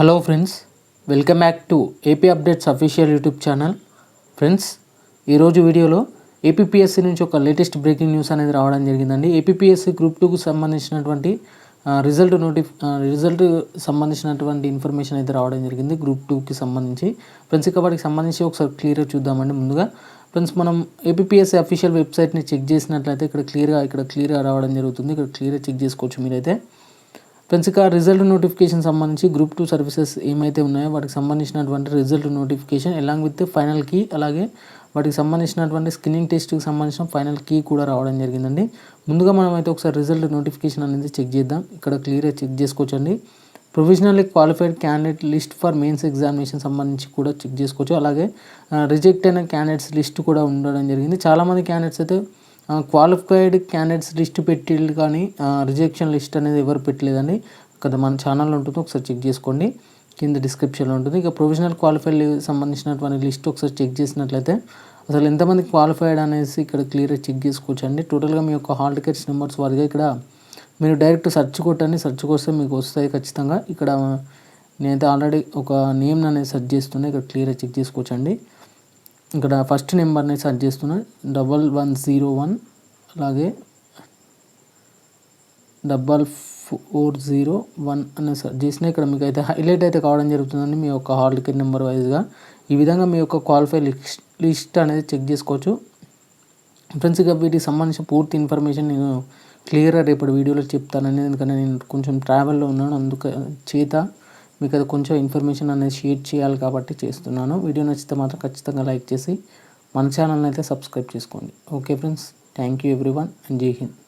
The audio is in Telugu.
Hello friends, welcome back to AP updates official YouTube channel. Friends, ఈరోజు వీడియోలో ఏపీపీఎస్సీ నుంచి ఒక లేటెస్ట్ బ్రేకింగ్ న్యూస్ అనేది రావడం జరిగిందండి. ఏపీపీఎస్సీ గ్రూప్ 2కు సంబంధించినటువంటి రిజల్ట్ సంబంధించినటువంటి ఇన్ఫర్మేషన్ అయితే రావడం జరిగింది గ్రూప్ 2కి సంబంధించి. ఫ్రెండ్స్, ఇక వాటికి సంబంధించి ఒకసారి క్లియర్గా చూద్దామండి. ముందుగా ఫ్రెండ్స్, మనం ఏపీపీఎస్సీ అఫీషియల్ వెబ్సైట్ని చెక్ చేసినట్లయితే ఇక్కడ క్లియర్గా రావడం జరుగుతుంది. ఇక్కడ క్లియర్గా చెక్ చేసుకోవచ్చు మీరైతే. ఫ్రెండ్స్, ఇక రిజల్ట్ నోటిఫికేషన్ సంబంధించి గ్రూప్ 2 సర్వీసెస్ ఏమైతే ఉన్నాయో వాటికి సంబంధించినటువంటి result notification along with final key, అలాగే వాటికి సంబంధించినటువంటి స్క్రీనింగ్ టెస్ట్కి సంబంధించిన ఫైనల్ కీ కూడా రావడం జరిగిందండి. ముందుగా మనం అయితే ఒకసారి రిజల్ట్ నోటిఫికేషన్ అనేది చెక్ చేద్దాం. ఇక్కడ క్లియర్గా చెక్ చేసుకోవచ్చండి. Provisionally qualified candidate list for mains examination సంబంధించి కూడా చెక్ చేసుకోవచ్చు. అలాగే రిజెక్ట్ అయిన క్యాండిడేట్స్ లిస్ట్ కూడా ఉండడం జరిగింది. చాలామంది క్యాండిడేట్స్ అయితే క్వాలిఫైడ్ క్యాండిడేట్స్ లిస్ట్ పెట్టిళ్ళు, కానీ రిజెక్షన్ లిస్ట్ అనేది ఎవరు పెట్టలేదండి. కదా మన ఛానల్లో ఉంటుంది, ఒకసారి చెక్ చేసుకోండి. కింద డిస్క్రిప్షన్లో ఉంటుంది. ఇక ప్రొవిజనల్ క్వాలిఫైడ్ సంబంధించినటువంటి లిస్ట్ ఒకసారి చెక్ చేసినట్లయితే అసలు ఎంతమంది క్వాలిఫైడ్ అనేసి ఇక్కడ క్లియర్గా చెక్ చేసుకోవచ్చు అండి. టోటల్గా మీ యొక్క హాల్ టికెట్స్ నెంబర్స్ వారిగా ఇక్కడ మీరు డైరెక్ట్ సెర్చ్ కొట్టండి. సెర్చ్ కొస్తే మీకు వస్తాయి ఖచ్చితంగా. ఇక్కడ నేనైతే ఆల్రెడీ ఒక నేమ్ అనేది సెర్చ్ చేస్తున్నా, ఇక్కడ క్లియర్గా చెక్ చేసుకోవచ్చు అండి. ఇక్కడ ఫస్ట్ నెంబర్ని సెర్చ్ చేస్తున్నా 1101, అలాగే 4401 అని సెర్చ్ చేసిన ఇక్కడ మీకు అయితే హైలైట్ అయితే కావడం జరుగుతుందండి మీ యొక్క హాల్ టికెట్ నెంబర్ వైజ్గా. ఈ విధంగా మీ యొక్క క్వాలిఫై లిస్ట్ అనేది చెక్ చేసుకోవచ్చు. ఫ్రెండ్స్, ఇక వీటికి సంబంధించిన పూర్తి ఇన్ఫర్మేషన్ నేను క్లియర్గా రేపటి వీడియోలో చెప్తానండి. ఎందుకంటే నేను కొంచెం ట్రావెల్లో ఉన్నాను, చేత మీకు అది కొంచెం ఇన్ఫర్మేషన్ అనేది షేర్ చేయాలి కాబట్టి చేస్తున్నాను. వీడియో నచ్చితే మాత్రం ఖచ్చితంగా లైక్ చేసి మన ఛానల్ని అయితే సబ్స్క్రైబ్ చేసుకోండి. Okay friends, thank you everyone and జై హింద్.